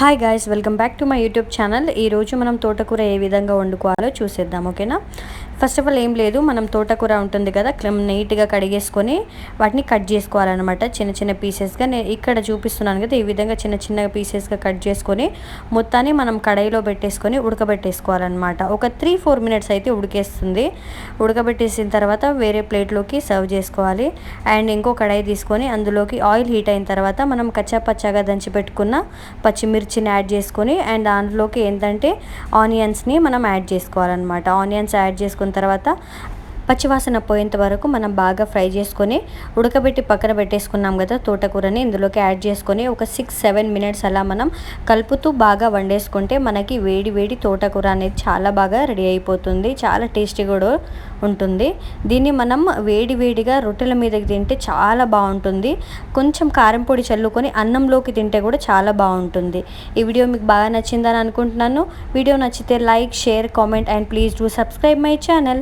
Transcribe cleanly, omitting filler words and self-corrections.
Hi guys, welcome back to my YouTube channel. ఈరోజు మనం తోటకూర ఏ విధంగా వండుకోవాలో చూసేద్దాం, ఓకేనా. ఫస్ట్ ఆఫ్ ఆల్ ఏం లేదు, మనం తోటకూర ఉంటుంది కదా, నీట్గా కడిగేసుకొని వాటిని కట్ చేసుకోవాలన్నమాట చిన్న చిన్న పీసెస్గా. నేను ఇక్కడ చూపిస్తున్నాను కదా, ఈ విధంగా చిన్న చిన్న పీసెస్గా కట్ చేసుకొని మొత్తాన్ని మనం కడాయిలో పెట్టేసుకొని ఉడకబెట్టేసుకోవాలన్నమాట. ఒక 3-4 మినిట్స్ అయితే ఉడికేస్తుంది. ఉడకబెట్టేసిన తర్వాత వేరే ప్లేట్లోకి సర్వ్ చేసుకోవాలి. అండ్ ఇంకో కడాయి తీసుకొని అందులోకి ఆయిల్ హీట్ అయిన తర్వాత మనం కచ్చా పచ్చాగా దంచి పెట్టుకున్న పచ్చిమిర్చిని యాడ్ చేసుకొని అండ్ దాంట్లోకి ఏంటంటే ఆనియన్స్ని మనం యాడ్ చేసుకోవాలన్నమాట. ఆనియన్స్ యాడ్ చేసుకున్న తర్వాత పచ్చివాసన పోయేంత వరకు మనం బాగా ఫ్రై చేసుకొని ఉడకబెట్టి పక్కన పెట్టేసుకున్నాం కదా తోటకూరని, ఇందులోకి యాడ్ చేసుకొని ఒక 6-7 మినిట్స్ అలా మనం కలుపుతూ బాగా వండేసుకుంటే మనకి వేడి వేడి తోటకూర అనేది చాలా బాగా రెడీ అయిపోతుంది. చాలా టేస్టీ కూడా ఉంటుంది. దీన్ని మనం వేడి వేడిగా రొట్టెల మీదకి తింటే చాలా బాగుంటుంది. కొంచెం కారం పొడి చల్లుకొని అన్నంలోకి తింటే కూడా చాలా బాగుంటుంది. ఈ వీడియో మీకు బాగా నచ్చిందని అనుకుంటున్నాను. వీడియో నచ్చితే like, share, comment and please do subscribe my channel.